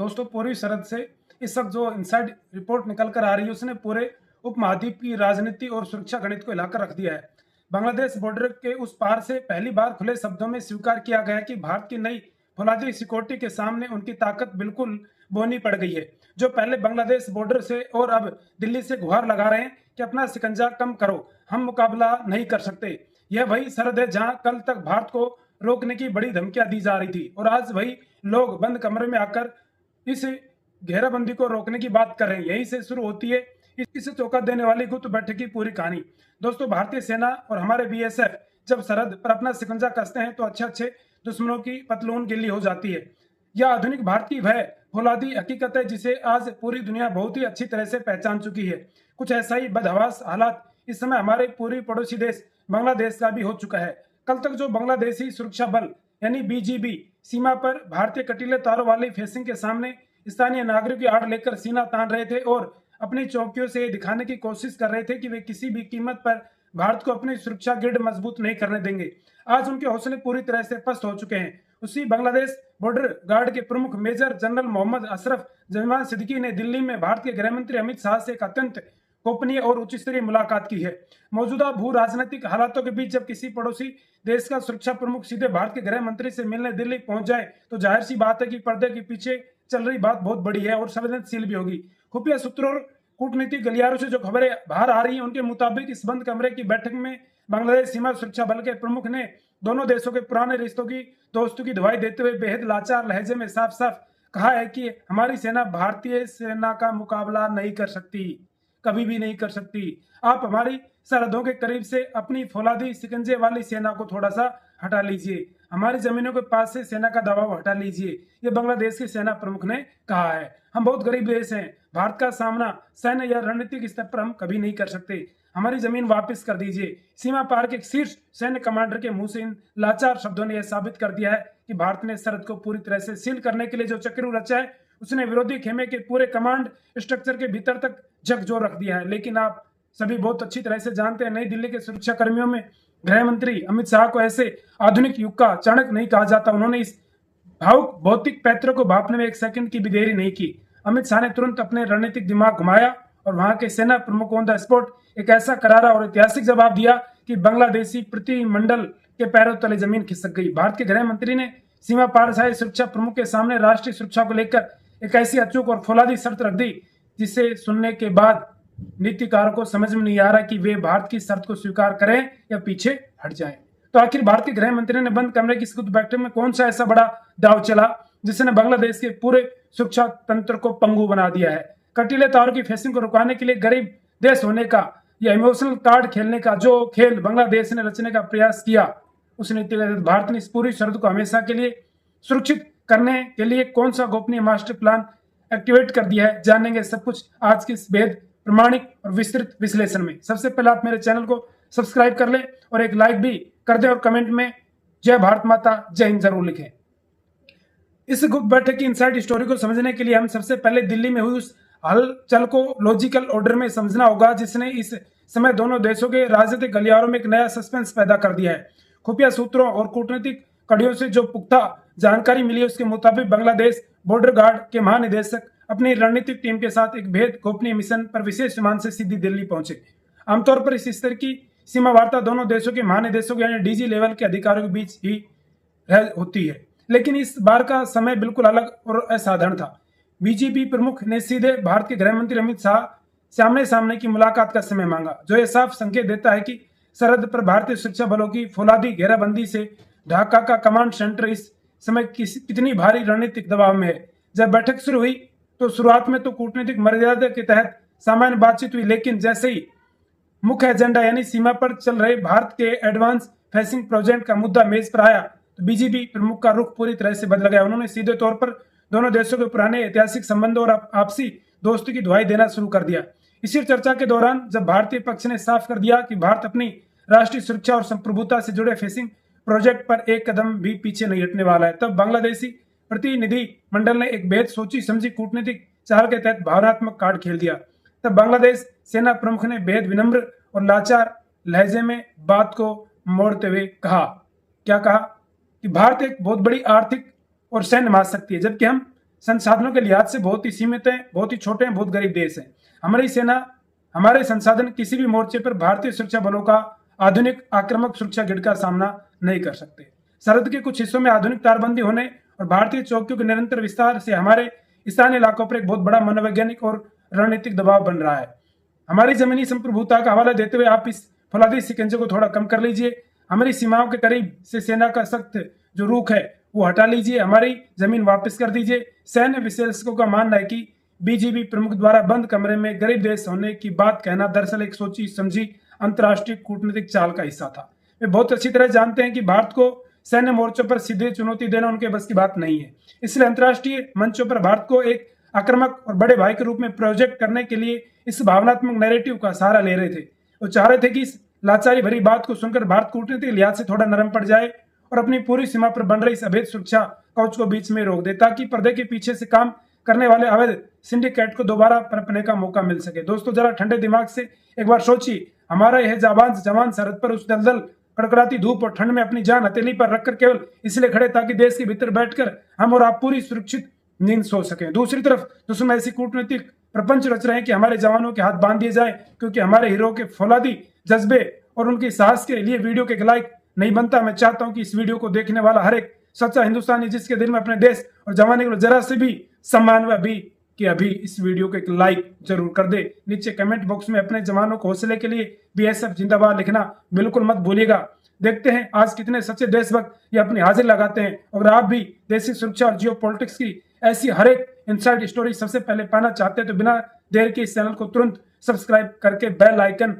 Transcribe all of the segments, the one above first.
दोस्तों पूरी सरहद से इस वक्त जो इनसाइड रिपोर्ट निकल कर आ रही है उसने पूरे उपमहाद्वीप की राजनीति और सुरक्षा गणित को हिलाकर रख दिया है। बांग्लादेश बॉर्डर के उस पार से पहली बार खुले शब्दों में स्वीकार किया गया कि भारत की नई फौलादी सिक्योरिटी के सामने उनकी ताकत बिल्कुल बोनी पड़ गई है। जो पहले बांग्लादेश बॉर्डर से और अब दिल्ली से गुहार लगा रहे हैं कि अपना शिकंजा कम करो, हम मुकाबला नहीं कर सकते। यह वही सरहद है जहां कल तक भारत को रोकने की बड़ी धमकियां दी जा रही थी और आज वही लोग बंद कमरे में आकर इस घेराबंदी को रोकने की बात कर रहे हैं। यहीं से शुरू होती है इसे चौंका देने वाली गुप्त बैठक की पूरी कहानी। दोस्तों भारतीय सेना और हमारे बीएसएफ जब सरहद पर अपना शिकंजा कसते हैं तो अच्छे अच्छे दुश्मनों की पतलून गिल्ली हो जाती है। यह आधुनिक भारत की वह फौलादी हकीकत है जिसे आज पूरी दुनिया बहुत ही अच्छी तरह से पहचान चुकी है। कुछ ऐसा ही बदहवास हालात इस समय हमारे पूरी पड़ोसी देश बांग्लादेश का भी हो चुका है। कल तक जो बांग्लादेशी सुरक्षा बल यानी बीजीबी सीमा पर भारतीय कटीले तारों वाली फेंसिंग के सामने स्थानीय नागरिकों की आड़ लेकर सीना तान रहे थे और अपनी चौकियों से दिखाने की कोशिश कर रहे थे कि वे किसी भी कीमत पर भारत को अपनी सुरक्षा ग्रिड मजबूत नहीं करने देंगे, आज उनके हौसले पूरी तरह से पस्त हो चुके हैं। उसी बांग्लादेश बॉर्डर गार्ड के प्रमुख मेजर जनरल मोहम्मद अशरफ जमान सिद्दीकी ने दिल्ली में भारत के गृह मंत्री अमित शाह से एक अत्यंत गोपनीय और उच्च स्तरीय मुलाकात की है। मौजूदा भू राजनीतिक हालातों के बीच जब किसी पड़ोसी देश का सुरक्षा प्रमुख सीधे भारत के गृह मंत्री से मिलने दिल्ली पहुंच जाए तो जाहिर सी बात है कि पर्दे के पीछे चल रही बात बहुत बड़ी है और संवेदनशील भी होगी। खुफिया सूत्रों और कूटनीतिक गलियारों से जो खबरें बाहर आ रही हैं उनके मुताबिक इस बंद कमरे की बैठक में बांग्लादेश सीमा सुरक्षा बल के प्रमुख ने दोनों देशों के पुराने रिश्तों की दोस्ती की दवाई देते हुए बेहद लाचार लहजे में साफ साफ कहा है कि हमारी सेना भारतीय सेना का मुकाबला नहीं कर सकती, कभी भी नहीं कर सकती। आप हमारी सरहदों के करीब से अपनी फौलादी शिकंजे वाली सेना को थोड़ा सा हटा लीजिए, हमारी जमीनों के पास से सेना का दबाव हटा लीजिए, ये बांग्लादेश के सेना प्रमुख ने कहा है। हम बहुत गरीब देश हैं, भारत का सामना सैन्य या रणनीतिक स्तर पर हम कभी नहीं कर सकते, हमारी जमीन वापस कर दीजिए। सीमा पार के शीर्ष सैन्य कमांडर के मुंह से इन लाचार शब्दों ने यह साबित कर दिया है कि भारत ने सरहद को पूरी तरह से सील करने के लिए जो चक्र रचा है उसने विरोधी खेमे के पूरे कमांड स्ट्रक्चर के भीतर तक झकझोर रख दिया है। लेकिन आप सभी बहुत अच्छी तरह से जानते हैं नई दिल्ली के सुरक्षा कर्मियों में गृह मंत्री अमित शाह को ऐसे आधुनिक युग का चाणक्य नहीं कहा जाता। उन्होंने इस भावुक भौतिक पैतरों को भापने में एक सेकंड की भी देरी नहीं की। अमित शाह ने तुरंत अपने रणनीतिक दिमाग घुमाया और वहां के सेना प्रमुख ऑन द स्पॉट एक ऐसा करारा और ऐतिहासिक जवाब दिया कि बांग्लादेशी प्रतिमंडल के पैरों तले जमीन खिसक गई। भारत के गृह मंत्री ने सीमा पार से सुरक्षा प्रमुख के सामने राष्ट्रीय सुरक्षा को लेकर एक ऐसी अचूक और फौलादी शर्त रख दी जिसे सुनने के बाद नीतिकारों को समझ में नहीं आ रहा कि वे भारत की शर्त को स्वीकार करें या पीछे हट जाएं। तो आखिर भारत के गृह मंत्री ने बंद कमरे की गुप्त बैठक में कौन सा ऐसा बड़ा दाव चला जिसने बांग्लादेश के पूरे सुरक्षा तंत्र को पंगु बना दिया है। कटीले तारों की फेंसिंग को रुकाने के लिए गरीब देश होने का या इमोशनल कार्ड खेलने का जो खेल बांग्लादेश ने रचने का प्रयास किया उस नीति के तहत भारत ने इस पूरी सरहद को हमेशा के लिए सुरक्षित करने के लिए कौन सा गोपनीय मास्टर प्लान एक्टिवेट कर दिया है, जानेंगे सब कुछ आज के इस बेहद प्रमाणिक और विस्तृत विश्लेषण में। सबसे पहले आप मेरे चैनल को सब्सक्राइब कर लें और एक लाइक भी कर दें और कमेंट में जय भारत माता जय हिंद जरूर लिखें। इस गुप्त बैठक की इनसाइड स्टोरी को समझने के लिए हम सबसे पहले दिल्ली में हुई उस हलचल को लॉजिकल ऑर्डर में समझना होगा जिसने इस समय दोनों देशों के राजनीतिक गलियारों में एक नया सस्पेंस पैदा कर दिया है। खुफिया सूत्रों और कूटनीतिक कड़ियों से जो पुख्ता जानकारी मिली उसके मुताबिक बांग्लादेश बॉर्डर गार्ड के महानिदेशक अपनी रणनीतिक टीम के साथ एक भेद गोपनीय मिशन पर विशेष विमान से सीधी दिल्ली पहुंचे। आमतौर पर इस स्तर की सीमा वार्ता दोनों देशों के महानिदेशकों यानी डीजी लेवल के अधिकारियों के बीच ही होती है, लेकिन इस बार का समय बिल्कुल अलग और असाधारण था। बीजेपी प्रमुख ने सीधे भारत के गृह मंत्री अमित शाह सामने सामने की मुलाकात का समय मांगा, जो यह साफ संकेत देता है कि सरहद पर भारतीय सुरक्षा बलों की फौलादी घेराबंदी से ढाका का कमांड सेंटर इस समय कितनी भारी रणनीतिक दबाव में है। जब बैठक शुरू हुई तो शुरुआत में तो कूटनीतिक मर्यादा के तहत सामान्य बातचीत हुई, लेकिन जैसे ही मुख्य एजेंडा यानी सीमा पर चल रहे भारत के एडवांस फेंसिंग प्रोजेक्ट का मुद्दा मेज पर आया तो बीजेपी प्रमुख का रुख पूरी तरह से बदल गया। उन्होंने सीधे तौर पर दोनों देशों के पुराने ऐतिहासिक संबंधों और आपसी दोस्ती की दुहाई देना शुरू कर दिया। इसी चर्चा के दौरान जब भारतीय पक्ष ने साफ कर दिया कि भारत अपनी राष्ट्रीय सुरक्षा और संप्रभुता से जुड़े फेंसिंग प्रोजेक्ट पर एक कदम भी पीछे नहीं हटने वाला है, तब बांग्लादेशी प्रतिनिधि मंडल ने एक बेहद सोची समझी कूटनीतिक चाल के तहत भावनात्मक कार्ड खेल दिया। तब बांग्लादेश सेना प्रमुख ने बेहद विनम्र और लाचार लहजे में बात को मोड़ते हुए क्या कहा कि भारत एक बहुत बड़ी आर्थिक और सैन्य महाशक्ति है, जबकि हम संसाधनों के लिहाज से बहुत ही सीमित है, बहुत ही छोटे हैं, बहुत गरीब देश है। हमारी सेना, हमारे संसाधन किसी भी मोर्चे पर भारतीय सुरक्षा बलों का आधुनिक आक्रामक सुरक्षा ग्रिड का सामना नहीं कर सकते। सरहद के कुछ हिस्सों में आधुनिक तारबंदी होने और भारतीय चौकियों के निरंतर विस्तार से हमारे स्थानीय इलाकों पर एक बहुत बड़ा मनोवैज्ञानिक और रणनीतिक दबाव बन रहा है। हमारी जमीनी संप्रभुता का हवाला देते हुए आप इस फौलादी शिकंजे को थोड़ा कम कर लीजिए। हमारी सीमाओं के करीब से सेना का सख्त जो रुख है वो हटा लीजिए, हमारी जमीन वापस कर दीजिए। सैन्य विश्लेषकों का मानना है कि बीजीबी प्रमुख द्वारा बंद कमरे में गरीब देश होने की बात कहना दरअसल एक सोची समझी अंतर्राष्ट्रीय कूटनीतिक चाल का हिस्सा था। वे बहुत अच्छी तरह जानते हैं कि भारत को सैन्य मोर्चों पर सीधे चुनौती देना उनके बस की बात नहीं है, इसलिए अंतर्राष्ट्रीय मंचों पर भारत को एक आक्रामक और बड़े भाई के रूप में प्रोजेक्ट करने के लिए इस भावनात्मक नैरेटिव का सहारा ले रहे थे। वो चाह रहे थे कि इस लाचारी भरी बात को सुनकर भारत कूटनीतिक लिहाज से थोड़ा नरम पड़ जाए और अपनी पूरी सीमा पर बन रही इस अवैध सुरक्षा कवच को बीच में रोक दे, ताकि पर्दे के पीछे से काम करने वाले अवैध सिंडिकेट को दोबारा पनपने का मौका मिल सके। दोस्तों, जरा ठंडे दिमाग से एक बार सोचिए, हमारा यह जाबाज जवान सरहद पर उस दलदल कड़कड़ाती धूप और ठंड में अपनी जान हथेली पर रखकर केवल इसलिए खड़े ताकि देश के भीतर बैठकर हम और आप पूरी सुरक्षित नींद सो सकें। दूसरी तरफ दुश्मन ऐसी कूटनीतिक प्रपंच रच रहे हैं कि हमारे जवानों के हाथ बांध दिए जाए, क्योंकि हमारे हीरो के फौलादी जज्बे और उनके साहस के लिए वीडियो के लाइक नहीं बनता। मैं चाहता हूं कि इस वीडियो को देखने वाला हर एक सच्चा हिंदुस्तानी जिसके दिल में अपने देश और जवानी को जरा से भी सम्मान व अभी इस वीडियो को एक लाइक जरूर कर दे। नीचे कमेंट बॉक्स में अपने जवानों को हौसले के लिए बीएसएफ जिंदाबाद लिखना बिल्कुल मत भूलिएगा। देखते हैं आज कितने सच्चे देशभक्त ये अपनी हाजिर लगाते हैं। अगर आप भी देशी सुरक्षा और जियो पॉलिटिक्स की ऐसी हर एक इनसाइड स्टोरी सबसे पहले पाना चाहते हैं तो बिना देर के इस चैनल को तुरंत सब्सक्राइब करके बेल आइकन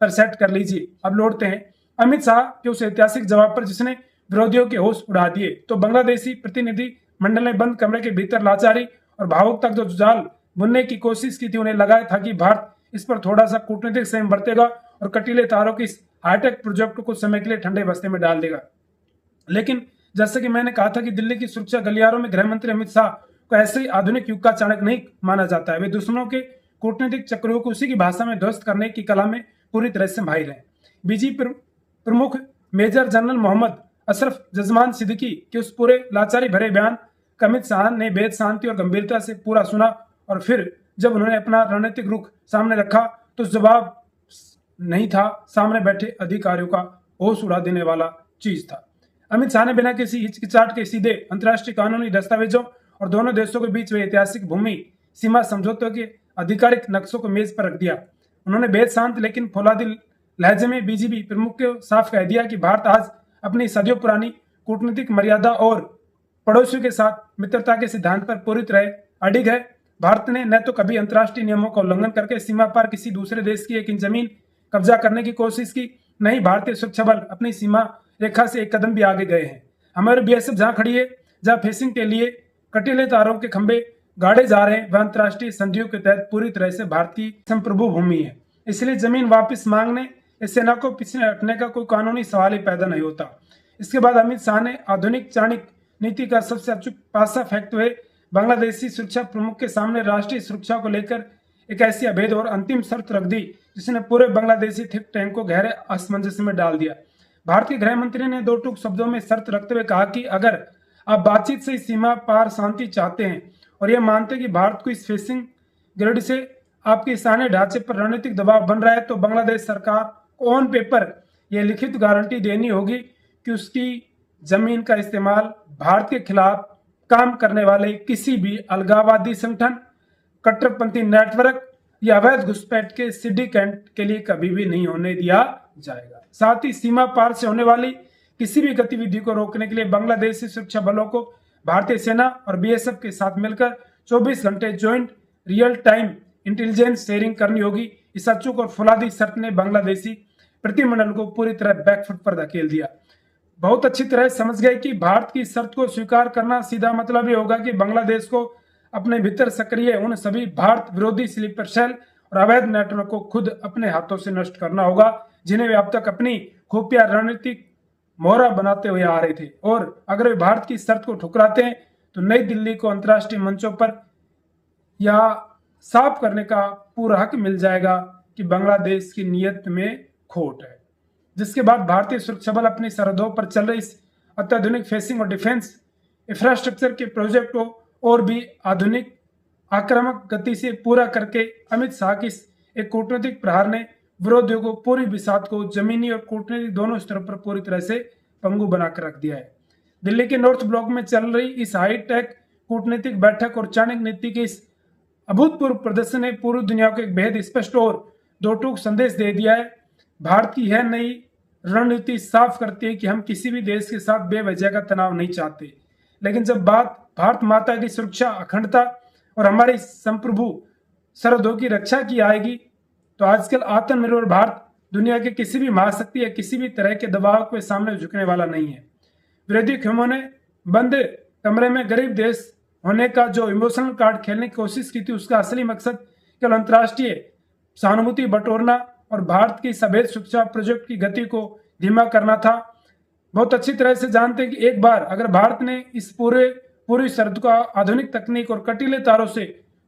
पर सेट कर लीजिए। अब लौटते हैं अमित शाह के उस ऐतिहासिक जवाब पर जिसने विरोधियों के होश उड़ा दिए। तो बांग्लादेशी प्रतिनिधि मंडल ने बंद कमरे के भीतर लाचारी और भावुक तक जो जाल बुनने की कोशिश की थी, उन्हें लगाया था कि भारत इस पर थोड़ा सा कूटनीतिक संयम बरतेगा और कटीले तारों की इस हाईटेक प्रोजेक्ट को कुछ समय के लिए ठंडे बस्ते में डाल देगा। लेकिन जैसे कि मैंने कहा था कि दिल्ली की सुरक्षा गलियारों में गृह मंत्री अमित शाह को ऐसे ही आधुनिक युग का चाणक्य नहीं माना जाता है। वे दुश्मनों के कूटनीतिक चक्रों को उसी की भाषा में ध्वस्त करने की कला में पूरी तरह से माहिर है। बीजेपी प्रमुख मेजर जनरल मोहम्मद अशरफ जजमान सिद्दीकी के उस पूरे लाचारी भरे बयान का अमित शाह ने बेहद शांति और गंभीरता से पूरा सुना और फिर जब उन्होंने अपना रणनीतिक रुख सामने रखा तो जवाब नहीं था, सामने बैठे अधिकारियों का होश उड़ा देने वाला चीज था। अमित शाह ने बिना किसी हिचकिचाहट के सीधे अंतर्राष्ट्रीय कानूनी दस्तावेजों और दोनों देशों के बीच हुए ऐतिहासिक भूमि सीमा समझौतों के आधिकारिक नक्शों को मेज पर रख दिया। उन्होंने बेहद शांत लेकिन फौलादी लहजे में बीजेपी प्रमुख को साफ कह दिया कि भारत आज अपनी सदियों पुरानी कूटनीतिक मर्यादा और पड़ोसियों के साथ मित्रता के सिद्धांत पर पूरी तरह अडिग है। भारत ने न तो कभी अंतर्राष्ट्रीय नियमों का उल्लंघन करके सीमा पर किसी दूसरे देश की एक इंच जमीन कब्जा करने की कोशिश की, नहीं भारतीय सुरक्षा बल अपनी सीमा रेखा से एक कदम भी आगे गए हैं। हमारे बीएसएफ जहां खड़ी है, जहां फेसिंग के लिए कटीले तारों के खंभे गाड़े जा रहे हैं, वह अंतर्राष्ट्रीय संधियों के तहत पूरी तरह से भारतीय संप्रभु भूमि है। इसलिए जमीन वापस मांगने इस सेना को पीछे हटने का कोई कानूनी सवाल ही पैदा नहीं होता। इसके बाद अमित शाह ने आधुनिक चाणक्य नीति का सबसे अचूक पासा फेंकते हुए बांग्लादेशी सुरक्षा प्रमुख के सामने राष्ट्रीय सुरक्षा को लेकर एक ऐसी अभेद और अंतिम शर्त रख दी जिसने पूरे बांग्लादेशी थिंक टैंक को गहरे असमंजस में डाल दिया। भारत के गृह मंत्री ने दो टूक शब्दों में शर्त रखते हुए कहा कि अगर आप बातचीत से सीमा पार शांति चाहते हैं और यह मानते हैं कि भारत को इस फेसिंग ग्रिड से आपके स्थानीय ढांचे पर रणनीतिक दबाव बन रहा है, तो बांग्लादेश सरकार को ऑन पेपर यह लिखित गारंटी देनी होगी कि उसकी जमीन का इस्तेमाल भारत के खिलाफ काम करने वाले किसी भी अलगाववादी संगठन, कट्टरपंथी नेटवर्क या अवैध घुसपैठ के सिंडिकेट के लिए कभी भी नहीं होने दिया जाएगा। साथ ही सीमा पार से होने वाली किसी भी गतिविधि को रोकने के लिए बांग्लादेशी सुरक्षा बलों को भारतीय सेना और बीएसएफ के साथ मिलकर 24 घंटे joint real time intelligence sharing करनी होगी। इस अचूक और फौलादी शर्त ने बांग्लादेशी प्रतिमंडल को पूरी तरह बैकफुट पर धकेल दिया। बहुत अच्छी तरह समझ गए कि भारत की शर्त को स्वीकार करना सीधा मतलब ये होगा कि बांग्लादेश को अपने भीतर सक्रिय उन सभी भारत विरोधी स्लीपर सेल और अवैध नेटवर्क को खुद अपने हाथों से नष्ट करना होगा, जिन्हें वे अब तक अपनी खुफिया रणनीतिक मोहरा बनाते हुए आ रहे थे। और अगर वे भारत की शर्त को ठुकराते हैं तो नई दिल्ली को अंतर्राष्ट्रीय मंचों पर यह साफ करने का पूरा हक मिल जाएगा कि बांग्लादेश की नीयत में खोट है। जिसके बाद भारतीय सुरक्षा बल अपनी सरहदों पर चल रही इस अत्याधुनिक फेसिंग और डिफेंस इंफ्रास्ट्रक्चर के प्रोजेक्ट को और भी आधुनिक आक्रामक गति से पूरा करके अमित शाह की एक कूटनीतिक प्रहार ने विरोधियों को पूरी बिसात को जमीनी और कूटनीतिक दोनों स्तरों पर पूरी तरह से पंगु बनाकर रख दिया है। दिल्ली के नॉर्थ ब्लॉक में चल रही इस हाईटेक कूटनीतिक बैठक और चाणक्य नीति के इस अभूतपूर्व प्रदर्शन ने पूरी दुनिया को एक बेहद स्पष्ट और दो टूक संदेश दे दिया है। भारत की यह नई रणनीति साफ करती है कि हम किसी भी देश के साथ बेवजह का तनाव नहीं चाहते, लेकिन जब बात भारत माता की सुरक्षा, अखंडता और हमारी संप्रभु सरहदों की रक्षा की आएगी तो आजकल आत्मनिर्भर भारत दुनिया के किसी भी महाशक्ति या किसी भी तरह के दबाव के सामने झुकने वाला नहीं है। विरोधी खेमों ने बंद कमरे में गरीब देश होने का जो इमोशनल कार्ड खेलने की कोशिश की थी, उसका असली मकसद केवल अंतर्राष्ट्रीय सहानुभूति बटोरना और भारत की सभेद सुरक्षा प्रोजेक्ट की गति को धीमा करना था। बहुत अच्छी तरह से जानते हैं कि एक बार अगर भारत ने इस पूरी सरहद को आधुनिक तकनीक और कटीले तारों से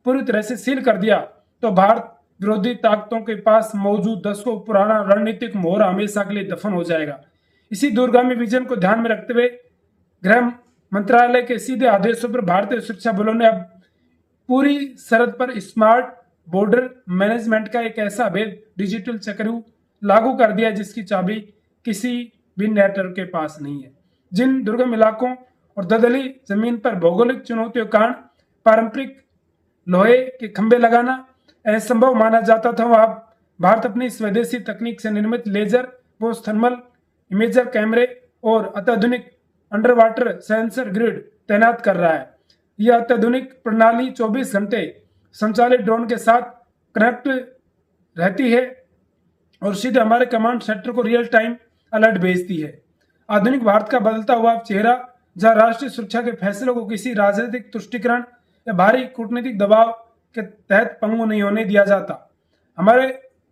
पूरी तरह से सील कर दिया तो भारत विरोधी ताकतों के पास मौजूद दशकों पुराना रणनीतिक मोहरा हमेशा के लिए दफन हो जाएगा। इसी दूरगामी विजन को ध्यान में रखते हुए गृह मंत्रालय के सीधे आदेशों पर भारतीय सुरक्षा बलों ने अब पूरी सरहद पर स्मार्ट बॉर्डर मैनेजमेंट का एक ऐसा अभेद डिजिटल चक्रव्यूह लागू कर दिया जिसकी चाबी किसी भी नेटवर्क के पास नहीं है। जिन दुर्गम इलाकों और दलदली जमीन पर भौगोलिक चुनौतियों के कारण पारंपरिक लोहे के खंभे लगाना असंभव माना जाता था, वहां भारत अपनी स्वदेशी तकनीक से निर्मित लेजर व थर्मल इमेजर कैमरे और अत्याधुनिक अंडर वाटर सेंसर ग्रिड तैनात कर रहा है। यह अत्याधुनिक प्रणाली 24 घंटे संचालित ड्रोन के साथ कनेक्ट रहती है और सीधे हमारे कमांड सेंटर को रियल टाइम अलर्ट भेजती है। आधुनिक भारत का बदलता हुआ चेहरा, जहां राष्ट्रीय सुरक्षा के फैसलों को किसी राजनीतिक तुष्टिकरण या भारी कूटनीतिक दबाव के तहत पंगु नहीं होने दिया जाता। हमारे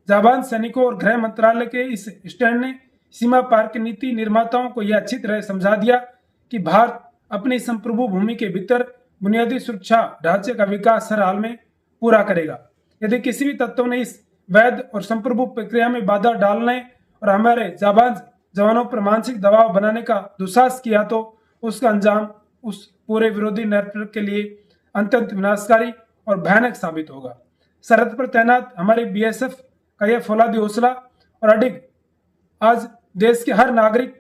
जाबाज सैनिकों और गृह मंत्रालय के इस स्टैंड ने सीमा पार की नीति निर्माताओं को यह अच्छी तरह समझा दिया कि भारत अपनी संप्रभु भूमि के भीतर बुनियादी सुरक्षा ढांचे का विकास हर हाल में पूरा करेगा। यदि किसी भी तत्व ने इस वैध और संप्रभु प्रक्रिया में बाधा डालने और हमारे जाबाज जवानों पर मानसिक दबाव बनाने का दुस्साहस किया तो उसका अंजाम उस पूरे विरोधी नेटवर्क के लिए अत्यंत विनाशकारी और भयानक साबित होगा। सरहद पर तैनात हमारे बीएसएफ का यह फौलादी हौसला और अडिग आज देश के हर नागरिक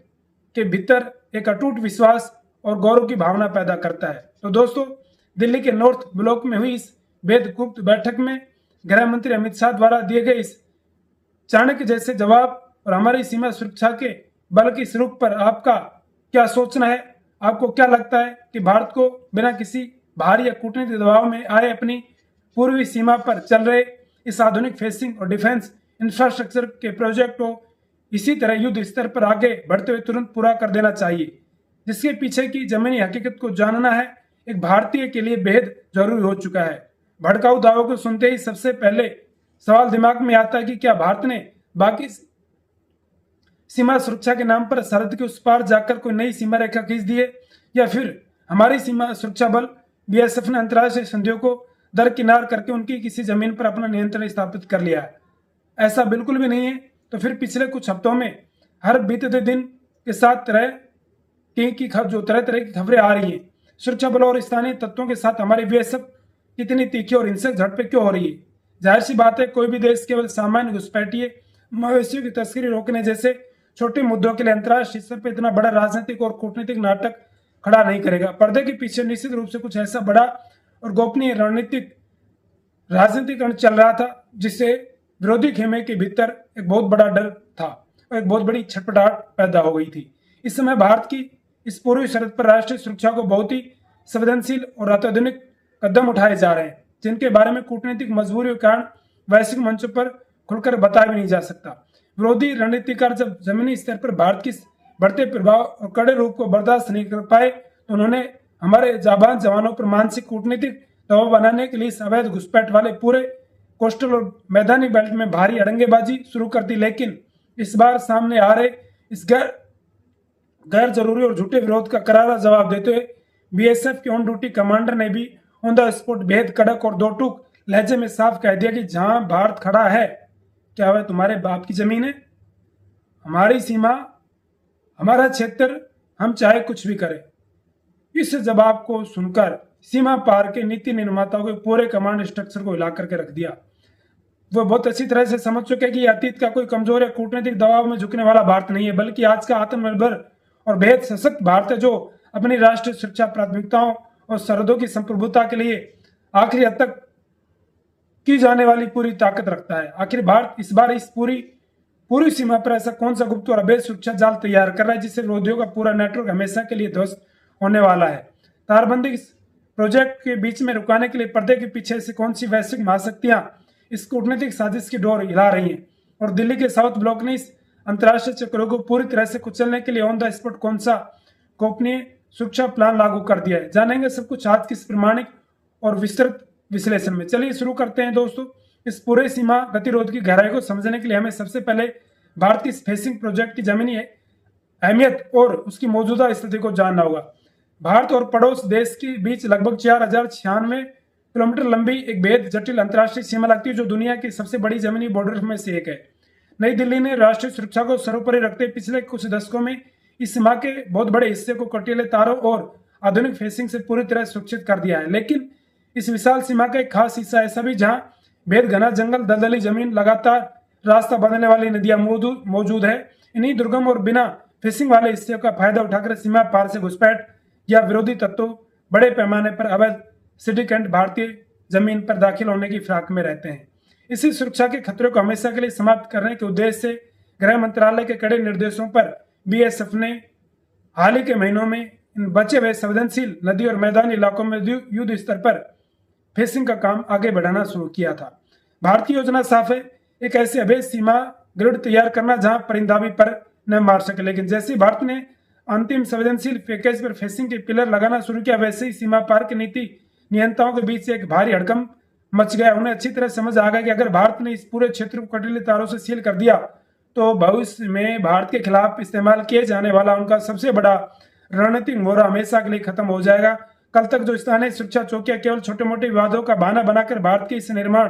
के भीतर एक अटूट विश्वास और गौरव की भावना पैदा करता है। तो दोस्तों, दिल्ली के नॉर्थ ब्लॉक में हुई इस बेहद गुप्त बैठक में गृह मंत्री अमित शाह द्वारा दिए गए इस चाणक्य जैसे जवाब और हमारी सीमा सुरक्षा के बल की स्वरूप पर आपका क्या सोचना है? आपको क्या लगता है कि भारत को बिना किसी बाहरी या कूटनीतिक दबाव में आए अपनी पूर्वी सीमा पर चल रहे इस आधुनिक फेंसिंग और डिफेंस इंफ्रास्ट्रक्चर के प्रोजेक्ट को इसी तरह युद्ध स्तर पर आगे बढ़ते हुए तुरंत पूरा कर देना चाहिए, जिसके पीछे की जमीनी हकीकत को जानना है एक भारतीय के लिए बेहद जरूरी हो चुका है। भड़काऊ दावों को सुनते ही सबसे पहले सवाल दिमाग में आता है कि क्या भारत ने बाकी सीमा सुरक्षा के नाम पर सरहद के उस पार जाकर कोई नई सीमा रेखा खींच दी है, या फिर हमारी सीमा सुरक्षा बल बीएसएफ ने अंतर्राष्ट्रीय संधियों को दरकिनार करके उनकी किसी जमीन पर अपना नियंत्रण स्थापित कर लिया है। ऐसा बिल्कुल भी नहीं है। तो फिर पिछले कुछ हफ्तों में हर बीतते दिन के साथ तरह की खबरें आ रही हैं। सुरक्षा बलों और स्थानीय तत्वों के साथ हमारी बीएसएफ कितनी तीखी और हिंसक झड़पें क्यों हो रही है? जाहिर सी बात है, कोई भी देश केवल सामान्य घुसपैठिए मवेशियों की तस्करी रोकने जैसे छोटे मुद्दों के लिए अंतर्राष्ट्रीय स्तर पर इतना बड़ा राजनीतिक और कूटनीतिक नाटक खड़ा नहीं करेगा। पर्दे के पीछे निश्चित रूप से कुछ ऐसा बड़ा और गोपनीय राजनीतिकरण चल रहा था, जिससे विरोधी खेमे के भीतर एक बहुत बड़ा डर था और एक बहुत बड़ी छटपटाहट पैदा हो गई थी। इस समय भारत की इस पूर्वी सरहद पर राष्ट्रीय सुरक्षा को बहुत ही संवेदनशील और अत्याधुनिक कदम उठाए जा रहे हैं, जिनके बारे में कूटनीतिक मजबूरी के कारण वैश्विक मंचों पर खुलकर बताया भी नहीं जा सकता। विरोधी रणनीतिकार जब जमीनी स्तर पर भारत की बढ़ते प्रभाव और कड़े रूप को बर्दाश्त नहीं कर पाए तो उन्होंने हमारे जाबाज जवानों पर मानसिक कूटनीतिक दबाव बनाने के लिए अवैध घुसपैठ वाले पूरे कोस्टल और मैदानी बेल्ट में भारी अड़ंगेबाजी शुरू कर दी। लेकिन इस बार सामने आ रहे इस गैर जरूरी और झूठे विरोध का करारा जवाब देते हुए बीएसएफ के ऑन ड्यूटी कमांडर ने भी ऑन द स्पॉट बेहद कड़क और दो टूक लहजे में साफ कह दिया कि जहां भारत खड़ा है, क्या वह तुम्हारे बाप की जमीन है? हमारी सीमा, हमारा क्षेत्र, हम चाहे कुछ भी करें। इस जवाब को सुनकर सीमा पार के नीति निर्माताओं के पूरे कमांड स्ट्रक्चर को हिला करके रख दिया। वो बहुत अच्छी तरह से समझ चुके हैं कि अतीत का कोई कमजोर या कूटनीतिक दबाव में झुकने वाला भारत नहीं है, बल्कि आज का आत्मनिर्भर और बेहद सशक्त भारत है, जो अपनी राष्ट्रीय सुरक्षा प्राथमिकताओं और सरहदों की संप्रभुता के लिए आखिरी हद तक की जाने वाली पूरी ताकत रखता है। आखिर भारत इस बार इस पूरी सीमा पर ऐसा कौन सा गुप्त और अवैध सुरक्षा जाल तैयार कर रहा है जिससे विरोधियों का पूरा नेटवर्क हमेशा के लिए ध्वस्त होने वाला है। तारबंदी प्रोजेक्ट के बीच में रुकाने के लिए पर्दे के पीछे से कौन सी वैश्विक महाशक्तियां इस कूटनीतिक साजिश की डोर हिला रही हैं, और दिल्ली के साउथ ब्लॉक ने इस अंतर्राष्ट्रीय चक्रों को पूरी तरह से कुचलने के लिए ऑन द स्पॉट कौन सा गोपनीय सुरक्षा प्लान लागू कर दिया है। जानेंगे सब कुछ आज की इस प्रमाणिक और विस्तृत विश्लेषण में। चलिए शुरू करते हैं दोस्तों। इस पूरे सीमा गतिरोध की गहराई को समझने के लिए हमें सबसे पहले भारत की फेसिंग प्रोजेक्ट की जमीनी अहमियत और उसकी मौजूदा स्थिति को जानना होगा। भारत और पड़ोस देश के बीच लगभग 4096 किलोमीटर लंबी एक बेहद जटिल अंतर्राष्ट्रीय सीमा लगती है, जो दुनिया की सबसे बड़ी जमीनी बॉर्डर में से एक है। नई दिल्ली ने राष्ट्रीय सुरक्षा को सर्वोपरि रखते पिछले कुछ दशकों में इस सीमा के बहुत बड़े हिस्से को कटीले तारों और आधुनिक फेसिंग से पूरी तरह सुरक्षित कर दिया है। लेकिन इस विशाल सीमा का एक खास हिस्सा ऐसा भी जहां बेहद घना जंगल, दलदली जमीन, लगातार रास्ता बदलने वाली नदियां मौजूद है। इन्हीं दुर्गम और बिना फेसिंग वाले हिस्से का फायदा उठाकर सीमा पार से घुसपैठ या विरोधी तत्वों बड़े पैमाने पर अवैध सिडिकेंट भारतीय जमीन पर दाखिल होने की फिराक में रहते हैं। इसी सुरक्षा के खतरे को हमेशा के लिए समाप्त करने के उद्देश्य से गृह मंत्रालय के कड़े निर्देशों पर बीएसएफ ने हाल ही के महीनों में इन बचे हुए संवेदनशील नदी और मैदानी इलाकों में युद्ध स्तर पर फेसिंग का काम आगे बढ़ाना शुरू किया था। भारतीय योजना साफ है, एक ऐसी अवैध सीमा ग्रिड तैयार करना जहां परिंदा भी पर न मार सके। लेकिन जैसे ही भारत ने अंतिम संवेदनशील पैकेज पर फेसिंग के पिलर लगाना शुरू किया, वैसे ही सीमा पार की नीति नियंताओं के बीच एक भारी हड़कंप मच गया। उन्हें अच्छी तरह समझ आ गया कि अगर भारत ने इस पूरे क्षेत्र को कटीले तारों से सील कर दिया तो भविष्य में भारत के खिलाफ इस्तेमाल किए जाने वाला उनका सबसे बड़ा रणनीतिक मोर्चा हमेशा के लिए खत्म हो जाएगा। कल तक जो स्थानीय सुरक्षा चौकियां केवल छोटे मोटे विवादों का बहाना बनाकर भारत के इस निर्माण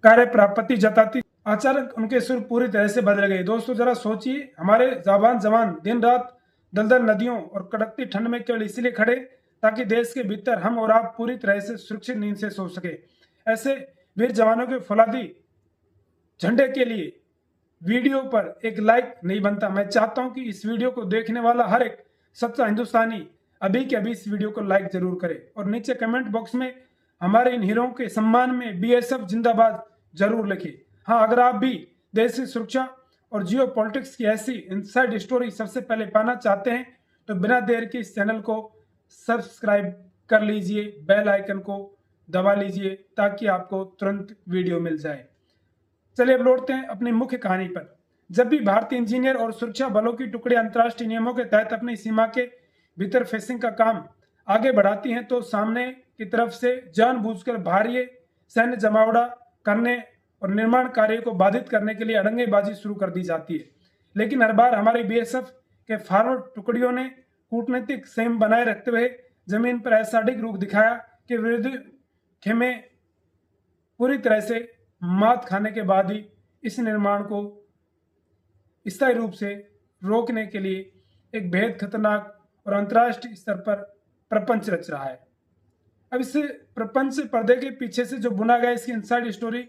कार्य पर आपत्ति जताती, अचानक उनके सुर पूरी तरह से बदल गए। दोस्तों जरा सोचिए, हमारे जाबान जवान दिन रात दलदल नदियों और कड़कती ठंड में केवल इसलिए खड़े ताकि देश के भीतर हम और आप पूरी तरह से सुरक्षित नींद से सो सके। ऐसे वीर जवानों के फौलादी झंडे के लिए वीडियो पर एक लाइक नहीं बनता। मैं चाहता हूं कि इस वीडियो को देखने वाला हर एक सच्चा हिंदुस्तानी अभी के अभी इस वीडियो को लाइक जरूर करे और नीचे कमेंट बॉक्स में हमारे इन हीरों के सम्मान में बीएसएफ जिंदाबाद जरूर लिखे। हाँ, अगर आप भी देश की सुरक्षा और जियो पॉलिटिक्स की ऐसी इनसाइड स्टोरी सबसे पहले पाना चाहते हैं तो बिना देर के इस चैनल को सब्सक्राइब कर लीजिए, बेल आइकन को दबा लीजिए ताकि आपको तुरंत वीडियो मिल जाए। चलिए अब लौटते हैं अपनी मुख्य कहानी पर। जब भी भारतीय इंजीनियर और सुरक्षा बलों की टुकड़े अंतर्राष्ट्रीय नियमों के तहत अपनी सीमा के भीतर फेसिंग का काम आगे बढ़ाती हैं तो सामने की तरफ से जानबूझकर भारी सैन्य जमावड़ा करने और निर्माण कार्य को बाधित करने के लिए अड़ंगेबाजी शुरू कर दी जाती है। लेकिन हर बार हमारे बीएसएफ के फॉरवर्ड टुकड़ियों ने कूटनीतिक संयम बनाए रखते हुए जमीन पर ऐसा अडिग रूप दिखाया कि विरोधी खेमे पूरी तरह से मात खाने के बाद ही इस निर्माण को स्थायी रूप से रोकने के लिए एक बेहद खतरनाक और अंतर्राष्ट्रीय स्तर पर प्रपंच रच रहा है। अब इस प्रपंच पर्दे के पीछे से जो बुना गया इसकी इनसाइड स्टोरी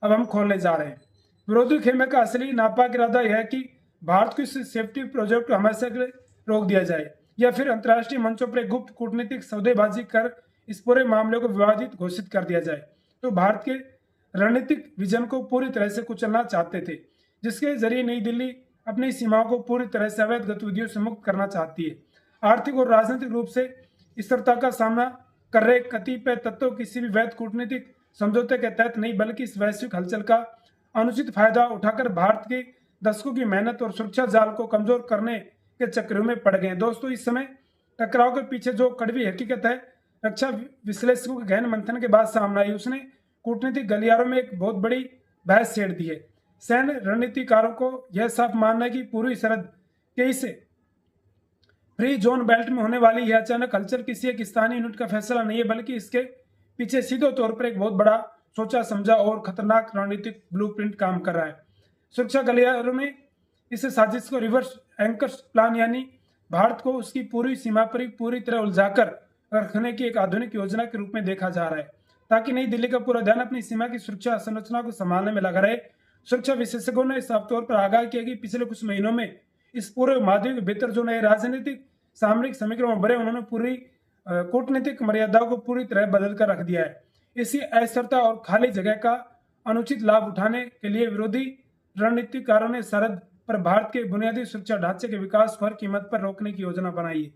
अब हम खोलने जा रहे हैं। विरोधी खेमे का असली नापाक इरादा यह है कि भारत को इस सेफ्टी प्रोजेक्ट को हमेशा के लिए रोक दिया जाए या फिर अंतर्राष्ट्रीय मंचों पर गुप्त कूटनीतिक सौदेबाजी कर इस पूरे मामले को विवादित घोषित कर दिया जाए। तो भारत के रणनीतिक विजन को पूरी तरह से कुचलना चाहते थे, जिसके जरिए नई दिल्ली अपनी सीमाओं को पूरी तरह से अवैध गतिविधियों से मुक्त करना चाहती है। आर्थिक और राजनीतिक रूप से स्थिरता का सामना कर रहे कतिपय तत्व किसी भी वैध कूटनीतिक समझौते के तहत नहीं, बल्कि इस वैश्विक हलचल का अनुचित फायदा उठाकर भारत के दशकों की मेहनत और सुरक्षा जाल को कमजोर करने के चक्रों में पड़ गए। दोस्तों इस समय टकराव के पीछे जो कड़वी हकीकत है रक्षा विश्लेषकों के गहन मंथन के बाद सामने आई, उसने कूटनीतिक गलियारों में एक बहुत बड़ी बहस छेड़ दी है। सैन्य रणनीतिकारों को यह साफ मानना है कि पूरी सरहद के इस फ्री जोन बेल्ट में होने वाली यह अचानक हलचल किसी एक स्थानीय यूनिट का फैसला नहीं है, बल्कि इसके पीछे सीधे तौर पर एक बहुत बड़ा सोचा समझा और खतरनाक रणनीतिक ब्लूप्रिंट काम कर रहा है। सुरक्षा गलियारों में इस साजिश को रिवर्स एंकर प्लान यानी भारत को उसकी पूरी सीमा पर पूरी तरह उलझाकर रखने की एक आधुनिक योजना के रूप में देखा जा रहा है, ताकि नई दिल्ली का पूरा ध्यान अपनी सीमा की सुरक्षा संरचना को संभालने में लगा रहे। सुरक्षा विशेषज्ञों ने साफ तौर पर आगाह किया कि पिछले कुछ महीनों में इस पूरे महाद्वीप के भीतर जो नए राजनीतिक सामरिक समीकरण उभरे, उन्होंने पूरी कूटनीतिक मर्यादाओं को पूरी तरह बदल कर रख दिया है। इसी अस्थिरता और खाली जगह का अनुचित लाभ उठाने के लिए विरोधी रणनीतिकारों ने सरहद पर भारत के बुनियादी सुरक्षा ढांचे के विकास को हर कीमत पर रोकने की योजना बनाई है।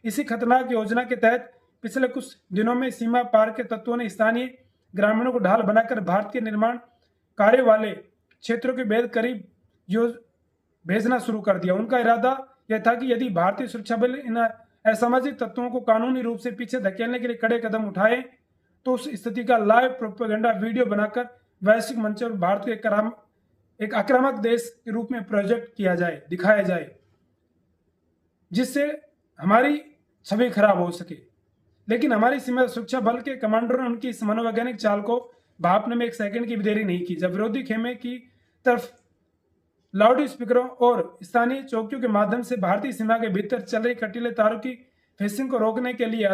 इसी खतरनाक योजना के तहत पिछले कुछ दिनों में सीमा पार के तत्वों ने स्थानीय ग्रामीणों को ढाल बनाकर भारत के निर्माण कार्य वाले क्षेत्रों के बेहद करीब भेजना शुरू कर दिया। उनका इरादा यह था कि यदि भारतीय सुरक्षा बल इन असामाजिक तत्वों को कानूनी रूप से पीछे धकेलने के लिए कड़े कदम उठाए तो उस स्थिति का लाइव प्रोपेगेंडा वीडियो बनाकर वैश्विक मंच पर भारत को एक आक्रामक देश के रूप में प्रोजेक्ट किया जाए, दिखाया जाए, जिससे हमारी छवि खराब हो सके। लेकिन हमारी सीमा सुरक्षा बल के कमांडरों ने उनकी इस मनोवैज्ञानिक चाल को भापने में एक सेकंड की भी देरी नहीं की। जब विरोधी खेमे की तरफ लाउड स्पीकरों और स्थानीय चौकियों के माध्यम से भारतीय सीमा के भीतर चल रही कटीले तारों की फेसिंग को रोकने के लिए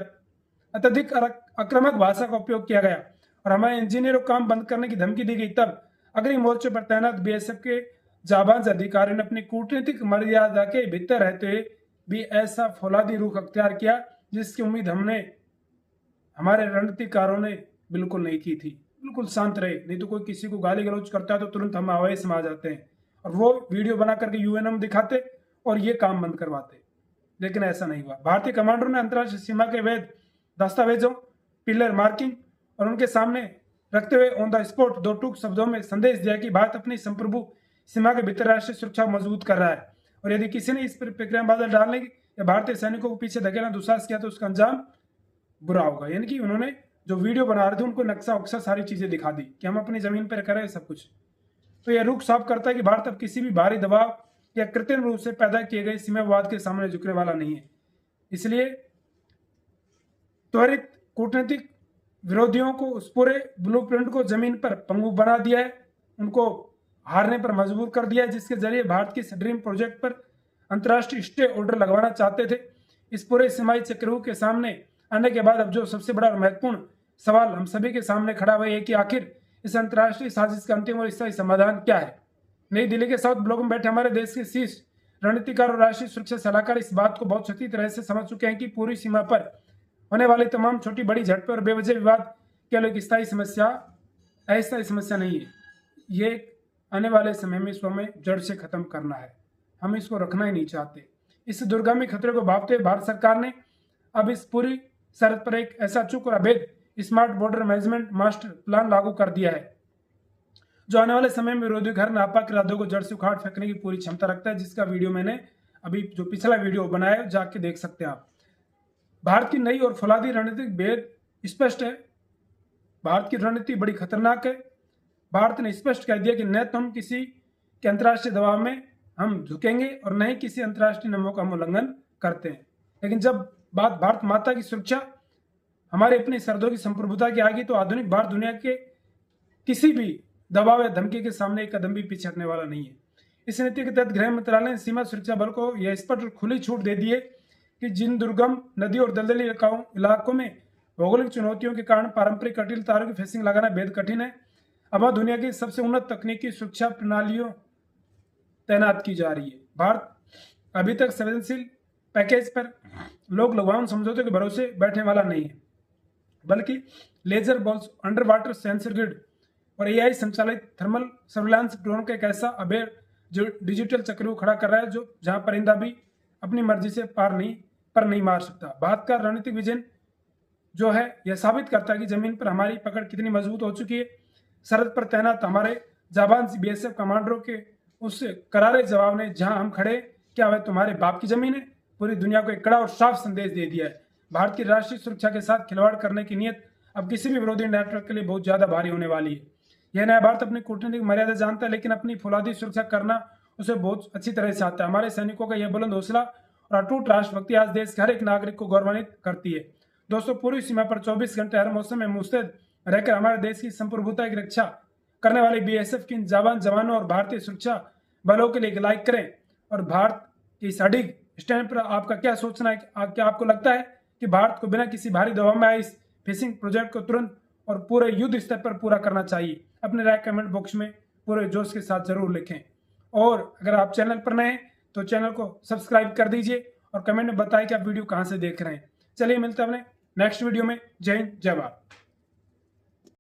अत्यधिक आक्रामक भाषा का उपयोग किया गया और हमारे इंजीनियरों को काम बंद करने की धमकी दी गई, तब अग्रिम मोर्चे पर तैनात बीएसएफ के जाबाज अधिकारियों ने अपनी कूटनीतिक मर्यादा के भीतर रहते हुए भी ऐसा फौलादी रुख अख्तियार किया जिसकी उम्मीद हमारे रणनीतिकारों ने बिल्कुल नहीं की थी। बिल्कुल शांत रहे, नहीं तो कोई किसी को गाली गलौज करता है तो तुरंत हम आवाज में आ जाते हैं और वो वीडियो बना करके यूएनओ में दिखाते और ये काम बंद करवाते। लेकिन ऐसा नहीं हुआ। भारतीय कमांडरों ने अंतर्राष्ट्रीय सीमा के वैध दस्तावेजों, पिलर मार्किंग और उनके सामने रखते हुए ऑन द स्पॉट दो टूक शब्दों में संदेश दिया कि भारत अपनी संप्रभु सीमा के भीतर राष्ट्रीय सुरक्षा मजबूत कर रहा है और यदि किसी ने इस प्रक्रिया में बादल डालने या भारतीय सैनिकों को पीछे धकेलना दुस्साहस किया तो उसका अंजाम बुरा होगा। यानी कि उन्होंने जो वीडियो बना रहे थे उनको नक्शा उक्सा सारी चीजें दिखा दी कि हम अपनी जमीन पर करें सब कुछ। तो यह रुख साफ करता है कि भारत अब किसी भी भारी दबाव या कृत्रिम रूप से पैदा किए गए सीमावाद के सामने झुकने वाला नहीं है। इसलिए त्वरित कूटनीतिक विरोधियों को उस पूरे ब्लूप्रिंट को जमीन पर पंगु बना दिया है, उनको हारने पर मजबूर कर दिया है, जिसके जरिए भारत की ड्रीम प्रोजेक्ट पर अंतर्राष्ट्रीय स्टे ऑर्डर लगवाना चाहते थे। इस पूरे सीमाई चक्रव्यूह के सामने आने के बाद अब जो सबसे बड़ा और महत्वपूर्ण सवाल हम सभी के सामने खड़ा हुआ है कि आखिर इस अंतर्राष्ट्रीय साजिश का अंतिम और स्थायी समाधान क्या है। नई दिल्ली के साउथ ब्लॉक में बैठे हमारे देश के शीर्ष रणनीतिकार और राष्ट्रीय सुरक्षा सलाहकार इस बात को बहुत अच्छी तरह से समझ चुके हैं कि पूरी सीमा पर होने वाली तमाम छोटी बड़ी झड़पें और बेवजह विवाद केवल एक स्थायी समस्या, अस्थायी समस्या नहीं है। ये आने वाले समय में इसको हमें जड़ से खत्म करना है। हम इसको रखना ही नहीं चाहते। इस दुर्गामी खतरे को भांपते हुए भारत सरकार ने अब इस पूरी सरहद पर एक ऐसा चुक और अभेद smart border management master plan लागू कर दिया है जो आने वाले समय में विरोधी घर नापाक इरादों को जड़ से उखाड़ फेंकने की पूरी क्षमता रखता है, जिसका वीडियो मैंने अभी जो पिछला वीडियो बनाया जाके देख सकते हैं आप। भारत की नई और फौलादी रणनीति बेहद स्पष्ट है। भारत की रणनीति बड़ी खतरनाक है। भारत ने स्पष्ट कह दिया कि न तो हम किसी के अंतर्राष्ट्रीय दबाव में हम झुकेंगे और न ही किसी अंतर्राष्ट्रीय नियमों का हम उल्लंघन करते हैं। लेकिन जब बात भारत माता की सुरक्षा, हमारे अपनी सरहदों की संप्रभुता की आ गई तो आधुनिक भारत दुनिया के किसी भी दबाव या धमकी के सामने एक कदम भी पीछे हटने वाला नहीं है। इस नीति के तहत गृह मंत्रालय ने सीमा सुरक्षा बल को यह स्पष्ट और खुली छूट दे दी है कि जिन दुर्गम नदी और दलदली इलाकों में भौगोलिक चुनौतियों के कारण पारंपरिक कटील तारों की फेंसिंग लगाना बेहद कठिन है, अब दुनिया की सबसे उन्नत तकनीकी सुरक्षा प्रणालियों तैनात की जा रही है। भारत अभी तक संवेदनशील पैकेज पर लोग लॉकडाउन समझौते के भरोसे बैठने वाला नहीं है, बल्कि laser balls, under water sensor grid और एआई संचालित थर्मल सर्विलांस ड्रोन का एक ऐसा अभेद जो डिजिटल चक्रव्यूह खड़ा कर रहा है जो जहां परिंदा भी अपनी मर्जी से पर नहीं मार सकता। भारत का रणनीतिक विजन जो है यह साबित करता है कि जमीन पर हमारी पकड़ कितनी मजबूत हो चुकी है। सरहद पर तैनात हमारे जाबाज बीएसएफ कमांडरों के उस करारे जवाब ने जहां हम खड़े, क्या वह तुम्हारे बाप की जमीन है, पूरी दुनिया को एक कड़ा और साफ संदेश दे दिया है। भारत की राष्ट्रीय सुरक्षा के साथ खिलवाड़ करने की नीयत अब किसी भी विरोधी नेटवर्क के लिए बहुत ज्यादा भारी होने वाली है। यह नया भारत अपनी कूटनीतिक मर्यादा जानता है, लेकिन अपनी फौलादी सुरक्षा करना उसे बहुत अच्छी तरह से आता है। हमारे सैनिकों का यह बुलंद हौसला और अटूट राष्ट्रभक्ति आज देश के हर एक नागरिक को गौरवान्वित करती है। दोस्तों, पूरी सीमा पर 24 घंटे हर मौसम में मुस्तैद रहकर हमारे देश की संप्रभुता की रक्षा करने वाले बीएसएफ के जाबाज जवानों और भारतीय सुरक्षा बलों के लिए एक लाइक करें। और भारत की इस अडिग स्टैंड पर आपका क्या सोचना है? क्या आपको लगता है कि भारत को बिना किसी भारी दबाव में आए इस फिशिंग प्रोजेक्ट को तुरंत और पूरे युद्ध स्तर पर पूरा करना चाहिए। अपनी राय कमेंट बॉक्स में पूरे जोश के साथ जरूर लिखें और अगर आप चैनल पर नए हैं तो चैनल को सब्सक्राइब कर दीजिए और कमेंट में बताएं कि आप वीडियो कहां से देख रहे हैं। चलिए मिलते हैं अपने नेक्स्ट वीडियो में। जय हिंद, जय भारत।